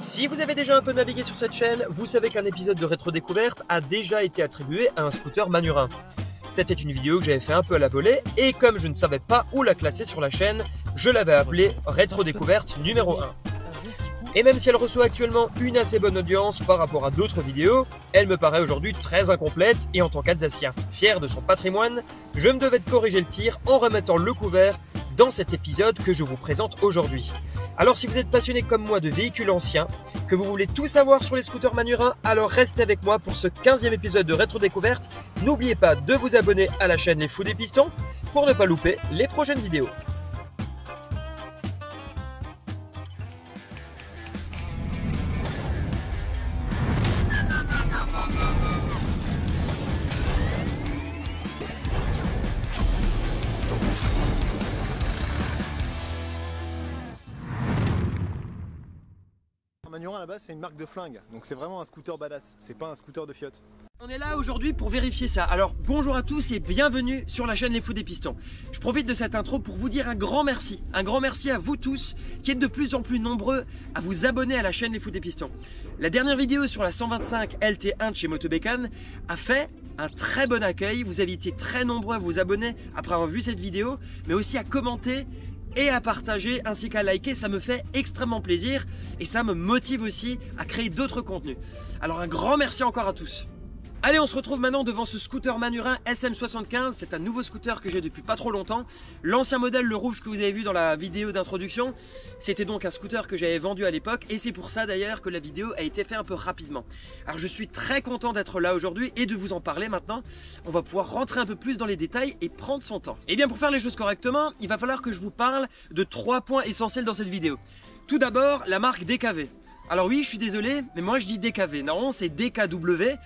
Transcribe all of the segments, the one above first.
Si vous avez déjà un peu navigué sur cette chaîne, vous savez qu'un épisode de Rétro Découverte a déjà été attribué à un scooter Manurin. C'était une vidéo que j'avais fait un peu à la volée et comme je ne savais pas où la classer sur la chaîne, je l'avais appelée Rétro Découverte numéro 1. Et même si elle reçoit actuellement une assez bonne audience par rapport à d'autres vidéos, elle me paraît aujourd'hui très incomplète et en tant qu'Alsacien, fier de son patrimoine, je me devais de corriger le tir en remettant le couvert dans cet épisode que je vous présente aujourd'hui. Alors si vous êtes passionné comme moi de véhicules anciens, que vous voulez tout savoir sur les scooters Manurin, alors restez avec moi pour ce 15e épisode de Rétro Découverte. N'oubliez pas de vous abonner à la chaîne Les Fous des Pistons pour ne pas louper les prochaines vidéos. Manurin à la base c'est une marque de flingue, donc c'est vraiment un scooter badass, c'est pas un scooter de fiotte. On est là aujourd'hui pour vérifier ça. Alors bonjour à tous et bienvenue sur la chaîne Les Fous des Pistons. Je profite de cette intro pour vous dire un grand merci à vous tous qui êtes de plus en plus nombreux à vous abonner à la chaîne Les Fous des Pistons. La dernière vidéo sur la 125 LT1 de chez Motobécane a fait un très bon accueil. Vous avez été très nombreux à vous abonner après avoir vu cette vidéo, mais aussi à commenter et à partager ainsi qu'à liker. Ça me fait extrêmement plaisir et ça me motive aussi à créer d'autres contenus. Alors un grand merci encore à tous. Allez, on se retrouve maintenant devant ce scooter Manurin SM75. C'est un nouveau scooter que j'ai depuis pas trop longtemps. L'ancien modèle, le rouge que vous avez vu dans la vidéo d'introduction, c'était donc un scooter que j'avais vendu à l'époque et c'est pour ça d'ailleurs que la vidéo a été faite un peu rapidement. Alors je suis très content d'être là aujourd'hui et de vous en parler maintenant. On va pouvoir rentrer un peu plus dans les détails et prendre son temps. Et bien pour faire les choses correctement, il va falloir que je vous parle de 3 points essentiels dans cette vidéo. Tout d'abord, la marque DKV. Alors oui, je suis désolé, mais moi je dis DKV. Normalement c'est DKW.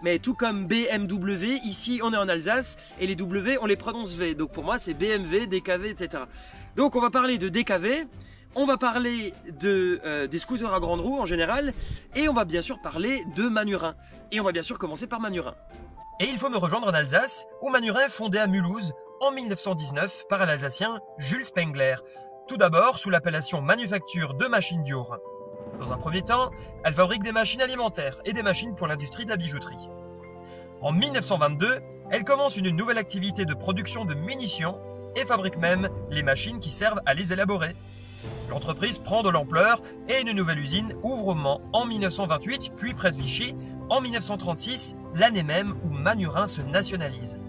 Mais tout comme BMW, ici on est en Alsace et les W on les prononce V. Donc pour moi c'est BMW, DKV, etc. Donc on va parler de DKV, on va parler des scooters à grande roue en général et on va bien sûr parler de Manurin. Et on va bien sûr commencer par Manurin. Et il faut me rejoindre en Alsace où Manurin est fondé à Mulhouse en 1919 par un Alsacien, Jules Spengler. Tout d'abord sous l'appellation Manufacture de Machines du Haut-Rhin. Dans un premier temps, elle fabrique des machines alimentaires et des machines pour l'industrie de la bijouterie. En 1922, elle commence une nouvelle activité de production de munitions et fabrique même les machines qui servent à les élaborer. L'entreprise prend de l'ampleur et une nouvelle usine ouvre au Mans en 1928, puis près de Vichy en 1936, l'année même où Manurin se nationalise.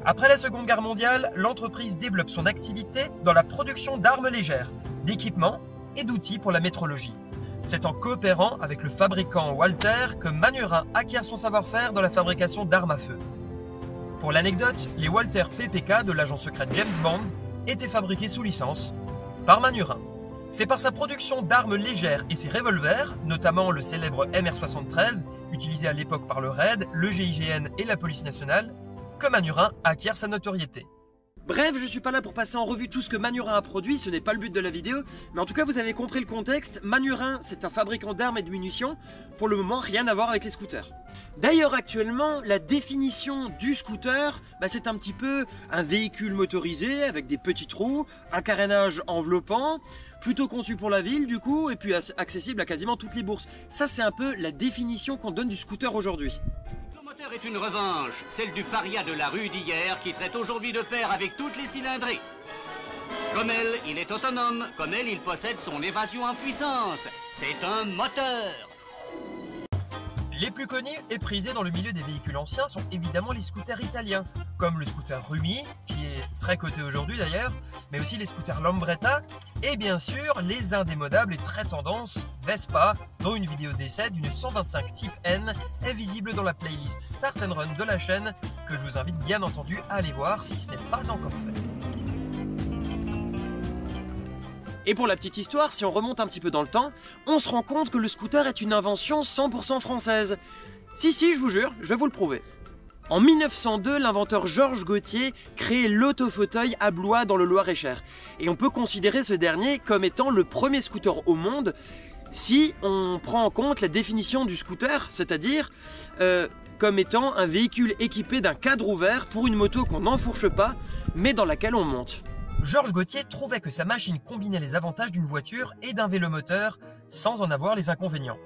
Après la Seconde Guerre mondiale, l'entreprise développe son activité dans la production d'armes légères, d'équipements et d'outils pour la métrologie. C'est en coopérant avec le fabricant Walter que Manurin acquiert son savoir-faire dans la fabrication d'armes à feu. Pour l'anecdote, les Walter PPK de l'agent secret James Bond étaient fabriqués sous licence par Manurin. C'est par sa production d'armes légères et ses revolvers, notamment le célèbre MR73, utilisé à l'époque par le RAID, le GIGN et la police nationale, que Manurin acquiert sa notoriété. Bref, je suis pas là pour passer en revue tout ce que Manurin a produit, ce n'est pas le but de la vidéo, mais en tout cas vous avez compris le contexte. Manurin, c'est un fabricant d'armes et de munitions, pour le moment rien à voir avec les scooters. D'ailleurs actuellement, la définition du scooter, c'est un petit peu un véhicule motorisé avec des petites roues, un carénage enveloppant, plutôt conçu pour la ville du coup, et puis accessible à quasiment toutes les bourses. Ça c'est un peu la définition qu'on donne du scooter aujourd'hui. Est une revanche, celle du paria de la rue d'hier qui traite aujourd'hui de pair avec toutes les cylindrées. Comme elle, il est autonome, comme elle, il possède son évasion en puissance. C'est un moteur. Les plus connus et prisés dans le milieu des véhicules anciens sont évidemment les scooters italiens, comme le scooter Rumi, qui est très coté aujourd'hui d'ailleurs, mais aussi les scooters Lambretta, et bien sûr les indémodables et très tendance Vespa, dont une vidéo d'essai d'une 125 Type N est visible dans la playlist Start and Run de la chaîne, que je vous invite bien entendu à aller voir si ce n'est pas encore fait. Et pour la petite histoire, si on remonte un petit peu dans le temps, on se rend compte que le scooter est une invention 100% française. Si, je vous jure, je vais vous le prouver. En 1902, l'inventeur Georges Gautier crée l'autofauteuil à Blois dans le Loir-et-Cher. Et on peut considérer ce dernier comme étant le premier scooter au monde si on prend en compte la définition du scooter, c'est-à-dire comme étant un véhicule équipé d'un cadre ouvert pour une moto qu'on n'enfourche pas, mais dans laquelle on monte. Georges Gautier trouvait que sa machine combinait les avantages d'une voiture et d'un vélomoteur sans en avoir les inconvénients.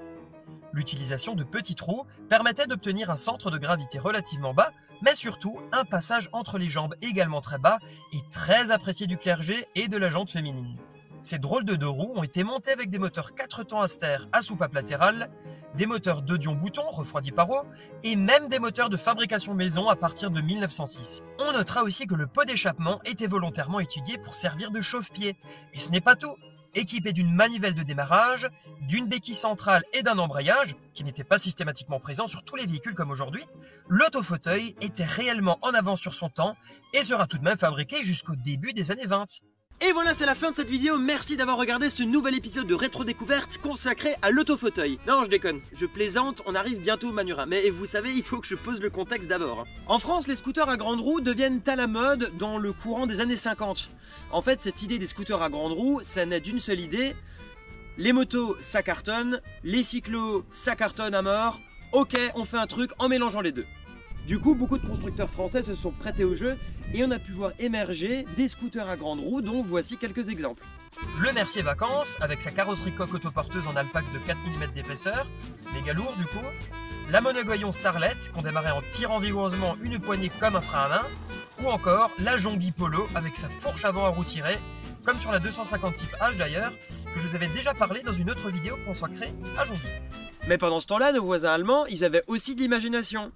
L'utilisation de petits trous permettait d'obtenir un centre de gravité relativement bas, mais surtout un passage entre les jambes également très bas et très apprécié du clergé et de la jante féminine. Ces drôles de deux roues ont été montés avec des moteurs 4 temps Aster à soupape latérale, des moteurs d'Odion bouton refroidis par eau et même des moteurs de fabrication maison à partir de 1906. On notera aussi que le pot d'échappement était volontairement étudié pour servir de chauffe-pied. Et ce n'est pas tout. Équipé d'une manivelle de démarrage, d'une béquille centrale et d'un embrayage, qui n'était pas systématiquement présent sur tous les véhicules comme aujourd'hui, l'autofauteuil était réellement en avance sur son temps et sera tout de même fabriqué jusqu'au début des années 20. Et voilà, c'est la fin de cette vidéo. Merci d'avoir regardé ce nouvel épisode de Rétro Découverte consacré à l'autofauteuil. Non, je déconne, je plaisante, on arrive bientôt au Manurin. Mais vous savez, il faut que je pose le contexte d'abord. En France, les scooters à grande roue deviennent à la mode dans le courant des années 50. En fait, cette idée des scooters à grande roue, ça naît d'une seule idée. Les motos, ça cartonne. Les cyclos, ça cartonne à mort. Ok, on fait un truc en mélangeant les deux. Du coup, beaucoup de constructeurs français se sont prêtés au jeu et on a pu voir émerger des scooters à grande roue dont voici quelques exemples. Le Mercier Vacances, avec sa carrosserie coque autoporteuse en alpax de 4 mm d'épaisseur, méga lourd du coup. La Monogoyon Starlet, qu'on démarrait en tirant vigoureusement une poignée comme un frein à main. Ou encore la Jongi Polo, avec sa fourche avant à roue tirée, comme sur la 250 type H d'ailleurs, que je vous avais déjà parlé dans une autre vidéo consacrée à Jongi. Mais pendant ce temps-là, nos voisins allemands, ils avaient aussi de l'imagination.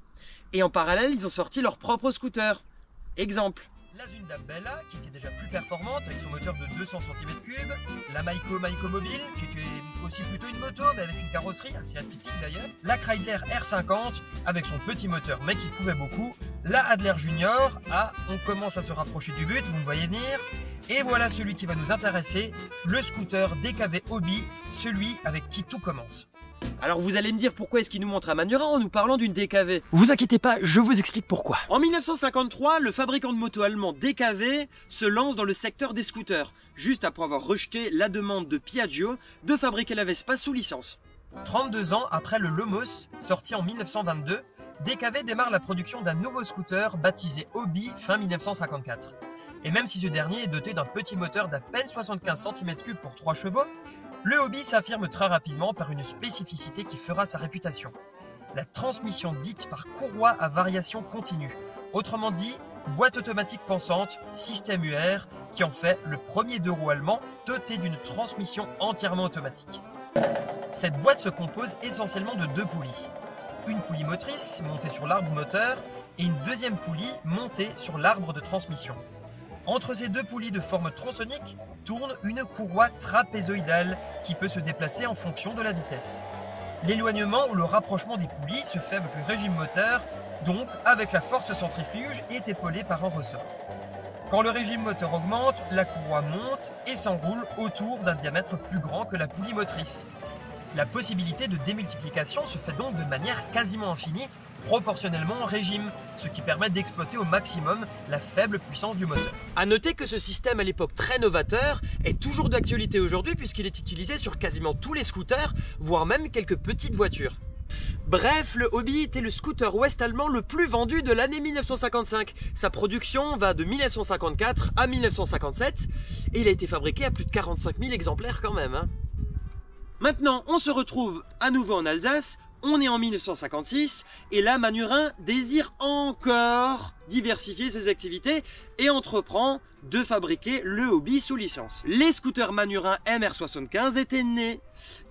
Et en parallèle, ils ont sorti leur propre scooter. Exemple. La Zundam Bella, qui était déjà plus performante avec son moteur de 200 cm3, la Maiko Mobile, qui était aussi plutôt une moto, mais avec une carrosserie assez atypique d'ailleurs, la Chrysler R50, avec son petit moteur mais qui pouvait beaucoup, la Adler Junior, on commence à se rapprocher du but, vous me voyez venir, et voilà celui qui va nous intéresser, le scooter DKV Hobby, celui avec qui tout commence. Alors vous allez me dire pourquoi est-ce qu'il nous montre un Manurin en nous parlant d'une DKV. Vous inquiétez pas, je vous explique pourquoi. En 1953, le fabricant de motos allemand DKV se lance dans le secteur des scooters, juste après avoir rejeté la demande de Piaggio de fabriquer la Vespa sous licence. 32 ans après le Lomos, sorti en 1922, DKV démarre la production d'un nouveau scooter baptisé Hobby fin 1954. Et même si ce dernier est doté d'un petit moteur d'à peine 75 cm3 pour 3 chevaux, le Hobby s'affirme très rapidement par une spécificité qui fera sa réputation. La transmission dite par courroie à variation continue. Autrement dit, boîte automatique pensante, système UR, qui en fait le premier deux roues allemand doté d'une transmission entièrement automatique. Cette boîte se compose essentiellement de deux poulies. Une poulie motrice montée sur l'arbre moteur et une deuxième poulie montée sur l'arbre de transmission. Entre ces deux poulies de forme tronçonnique tourne une courroie trapézoïdale qui peut se déplacer en fonction de la vitesse. L'éloignement ou le rapprochement des poulies se fait avec le régime moteur, donc avec la force centrifuge et est épaulé par un ressort. Quand le régime moteur augmente, la courroie monte et s'enroule autour d'un diamètre plus grand que la poulie motrice. La possibilité de démultiplication se fait donc de manière quasiment infinie, proportionnellement au régime, ce qui permet d'exploiter au maximum la faible puissance du moteur. A noter que ce système à l'époque très novateur est toujours d'actualité aujourd'hui puisqu'il est utilisé sur quasiment tous les scooters, voire même quelques petites voitures. Bref, le Hobby était le scooter ouest allemand le plus vendu de l'année 1955. Sa production va de 1954 à 1957 et il a été fabriqué à plus de 45 000 exemplaires quand même. Maintenant, on se retrouve à nouveau en Alsace, on est en 1956 et là Manurin désire encore diversifier ses activités et entreprend de fabriquer le Hobby sous licence. Les scooters Manurin MR75 étaient nés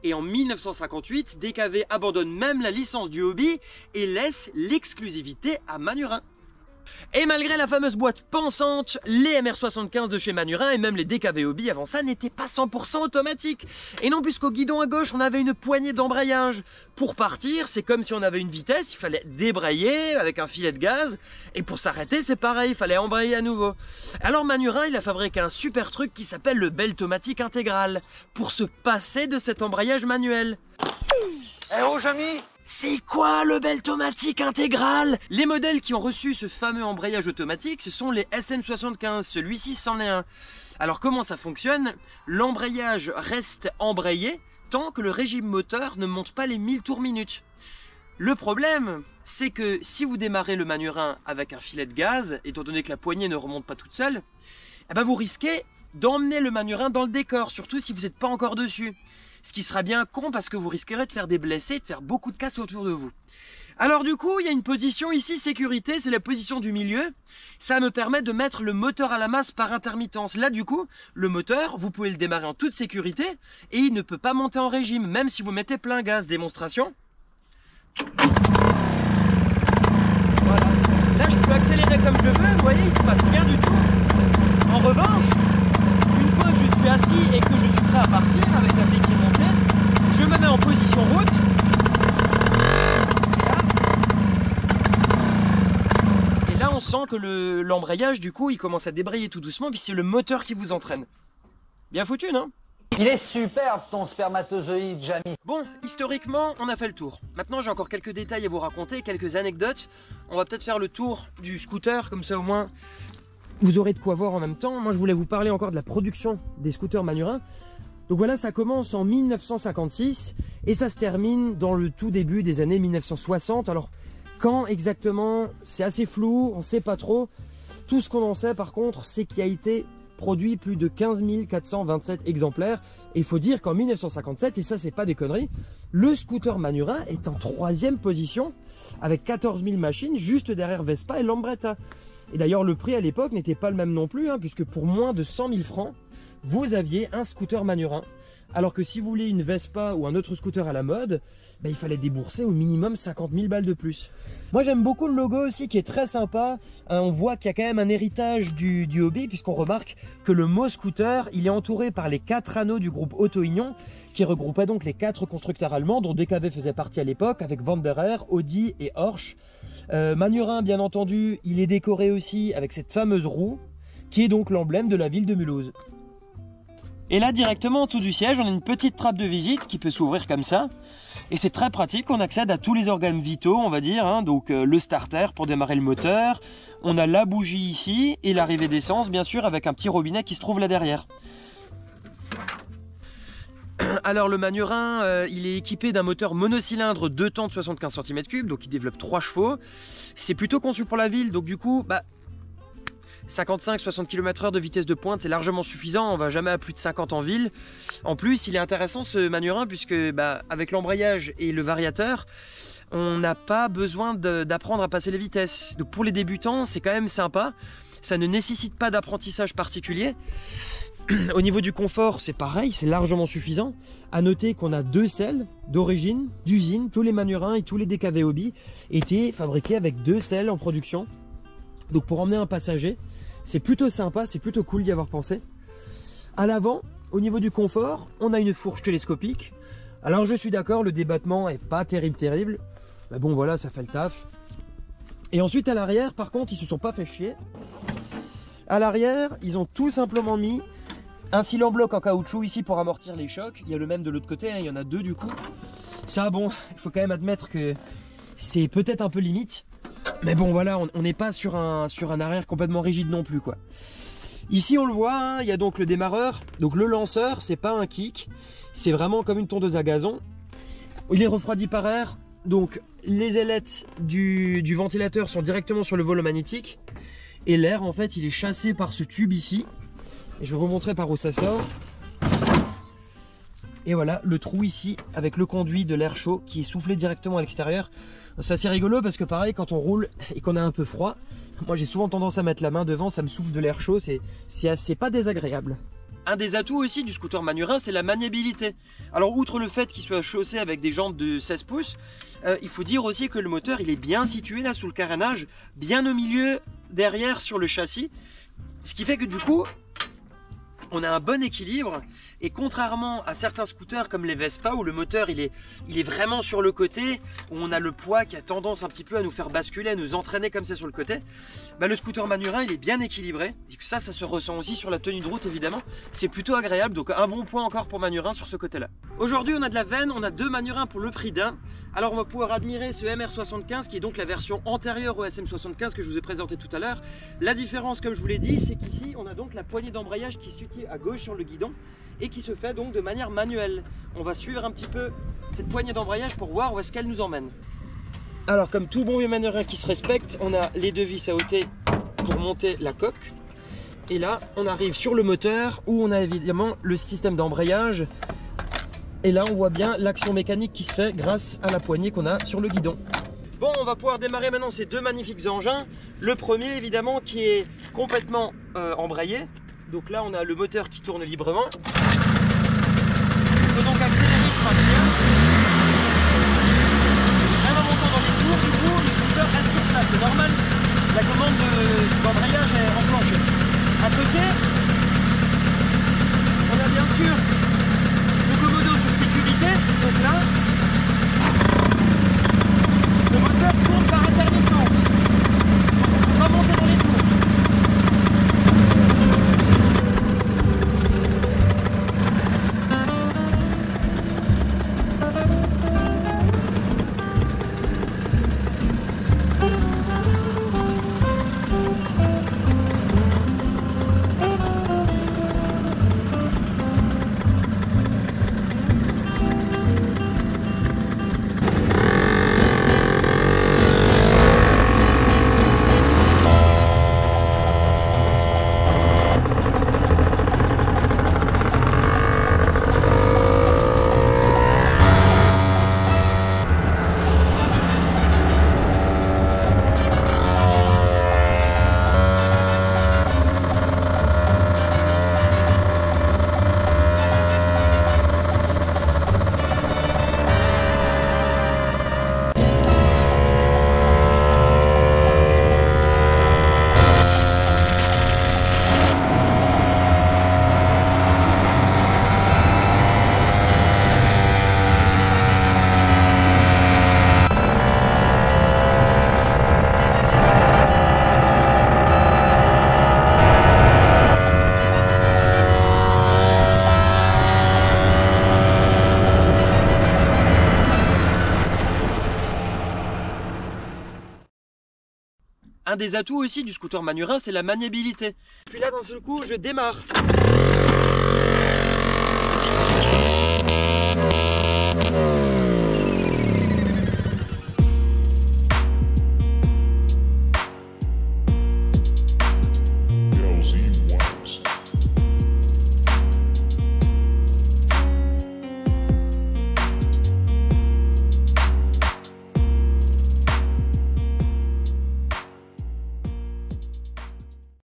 et en 1958, DKV abandonne même la licence du Hobby et laisse l'exclusivité à Manurin. Et malgré la fameuse boîte pensante, les MR75 de chez Manurin et même les DKV Hobby avant ça n'étaient pas 100% automatiques. Et non, puisqu'au guidon à gauche on avait une poignée d'embrayage. Pour partir, c'est comme si on avait une vitesse, il fallait débrayer avec un filet de gaz. Et pour s'arrêter, c'est pareil, il fallait embrayer à nouveau. Alors Manurin, il a fabriqué un super truc qui s'appelle le Beltomatic intégral, pour se passer de cet embrayage manuel. Eh oh Jamy! C'est quoi le Beltomatic intégral? Les modèles qui ont reçu ce fameux embrayage automatique, ce sont les SM75, celui-ci c'en est un. Alors comment ça fonctionne? L'embrayage reste embrayé tant que le régime moteur ne monte pas les 1000 tours minute. Le problème, c'est que si vous démarrez le Manurin avec un filet de gaz, étant donné que la poignée ne remonte pas toute seule, eh ben vous risquez d'emmener le Manurin dans le décor, surtout si vous n'êtes pas encore dessus. Ce qui sera bien con parce que vous risquerez de faire des blessés, de faire beaucoup de casse autour de vous. Alors du coup, il y a une position ici, sécurité, c'est la position du milieu. Ça me permet de mettre le moteur à la masse par intermittence. Là du coup, le moteur, vous pouvez le démarrer en toute sécurité et il ne peut pas monter en régime, même si vous mettez plein gaz. Démonstration. Voilà. Là, je peux accélérer comme je veux, vous voyez, il se passe rien du tout. En revanche, une fois que je suis assis et que je suis prêt à partir avec la vie qui est montée, je me mets en position route. Et là, on sent que l'embrayage, du coup, il commence à débrayer tout doucement, puis c'est le moteur qui vous entraîne. Bien foutu, non? Il est superbe ton spermatozoïde, Jamie. Bon, historiquement, on a fait le tour. Maintenant, j'ai encore quelques détails à vous raconter, quelques anecdotes. On va peut-être faire le tour du scooter, comme ça au moins, vous aurez de quoi voir en même temps. Moi, je voulais vous parler encore de la production des scooters Manurin. Donc voilà, ça commence en 1956 et ça se termine dans le tout début des années 1960. Alors, quand exactement, c'est assez flou, on ne sait pas trop. Tout ce qu'on en sait, par contre, c'est qu'il y a été produit plus de 15 427 exemplaires. Et il faut dire qu'en 1957, et ça c'est pas des conneries, le scooter Manurin est en 3e position avec 14 000 machines juste derrière Vespa et Lambretta. Et d'ailleurs le prix à l'époque n'était pas le même non plus, puisque pour moins de 100 000 francs, vous aviez un scooter Manurin. Alors que si vous voulez une Vespa ou un autre scooter à la mode, il fallait débourser au minimum 50 000 balles de plus. Moi j'aime beaucoup le logo aussi qui est très sympa. On voit qu'il y a quand même un héritage du hobby puisqu'on remarque que le mot scooter, il est entouré par les 4 anneaux du groupe Otto-Ignon qui regroupait donc les 4 constructeurs allemands dont DKV faisait partie à l'époque avec Wanderer, Audi et Horsch. Manurin bien entendu, il est décoré aussi avec cette fameuse roue qui est donc l'emblème de la ville de Mulhouse. Et là, directement en dessous du siège, on a une petite trappe de visite qui peut s'ouvrir comme ça. Et c'est très pratique, on accède à tous les organes vitaux, on va dire. Donc le starter pour démarrer le moteur. On a la bougie ici et l'arrivée d'essence, bien sûr, avec un petit robinet qui se trouve là derrière. Alors le Manurin, il est équipé d'un moteur monocylindre 2 temps de 75 cm3, donc il développe 3 chevaux. C'est plutôt conçu pour la ville, donc du coup, 55-60 km/h de vitesse de pointe, c'est largement suffisant, on va jamais à plus de 50 en ville. En plus, il est intéressant ce Manurin puisque avec l'embrayage et le variateur, on n'a pas besoin d'apprendre à passer les vitesses. Donc pour les débutants, c'est quand même sympa. Ça ne nécessite pas d'apprentissage particulier. Au niveau du confort, c'est pareil, c'est largement suffisant. À noter qu'on a 2 selles d'origine, d'usine. Tous les Manurins et tous les DKV Hobby étaient fabriqués avec 2 selles en production. Donc pour emmener un passager, c'est plutôt sympa, c'est plutôt cool d'y avoir pensé. À l'avant, au niveau du confort, on a une fourche télescopique. Alors je suis d'accord, le débattement est pas terrible. Mais bon voilà, ça fait le taf. Et ensuite à l'arrière, par contre, ils se sont pas fait chier. À l'arrière, ils ont tout simplement mis un cylindre bloc en caoutchouc ici pour amortir les chocs. Il y a le même de l'autre côté, il y en a 2 du coup. Ça bon, il faut quand même admettre que c'est peut-être un peu limite. Mais bon voilà, on n'est pas sur un arrière complètement rigide non plus quoi. Ici on le voit, il y a donc le démarreur. Donc le lanceur, c'est pas un kick, c'est vraiment comme une tondeuse à gazon. Il est refroidi par air. Donc les ailettes du ventilateur sont directement sur le volant magnétique. Et l'air en fait il est chassé par ce tube ici. Et je vais vous montrer par où ça sort. Et voilà le trou ici avec le conduit de l'air chaud qui est soufflé directement à l'extérieur. C'est assez rigolo parce que pareil quand on roule et qu'on a un peu froid, moi j'ai souvent tendance à mettre la main devant, ça me souffle de l'air chaud, c'est pas désagréable. Un des atouts aussi du scooter Manurin, c'est la maniabilité. Alors outre le fait qu'il soit chaussé avec des jantes de 16 pouces, il faut dire aussi que le moteur il est bien situé là sous le carénage, bien au milieu, derrière sur le châssis. Ce qui fait que du coup, on a un bon équilibre et contrairement à certains scooters comme les Vespa où le moteur il est vraiment sur le côté, où on a le poids qui a tendance un petit peu à nous faire basculer, à nous entraîner comme ça sur le côté, le scooter Manurin il est bien équilibré et ça se ressent aussi sur la tenue de route évidemment, c'est plutôt agréable, donc un bon point encore pour Manurin sur ce côté là. Aujourd'hui on a de la veine, on a 2 Manurins pour le prix d'un. Alors on va pouvoir admirer ce MR75 qui est donc la version antérieure au SM75 que je vous ai présenté tout à l'heure. La différence comme je vous l'ai dit c'est qu'ici on a donc la poignée d'embrayage qui se situe à gauche sur le guidon et qui se fait donc de manière manuelle. On va suivre un petit peu cette poignée d'embrayage pour voir où est-ce qu'elle nous emmène. Alors comme tout bon vieux Manurin qui se respecte, on a les 2 vis à ôter pour monter la coque Et là, on arrive sur le moteur où on a évidemment le système d'embrayage. Et là, on voit bien l'action mécanique qui se fait grâce à la poignée qu'on a sur le guidon. Bon, on va pouvoir démarrer maintenant ces deux magnifiques engins. Le premier, évidemment, qui est complètement embrayé. Donc là, on a le moteur qui tourne librement. On peut donc accélérer, il se passe bien. Même en montant dans les tours, du coup, le scooter reste sur place. C'est normal, la commande d'embrayage est enclenchée. À côté, on a bien sûr le commodo sur sécurité. Donc là, le moteur tourne par intermittence. Donc on ne peut pas monter dans les tours. Un des atouts aussi du scooter Manurin, c'est la maniabilité. Puis là, d'un seul coup, je démarre.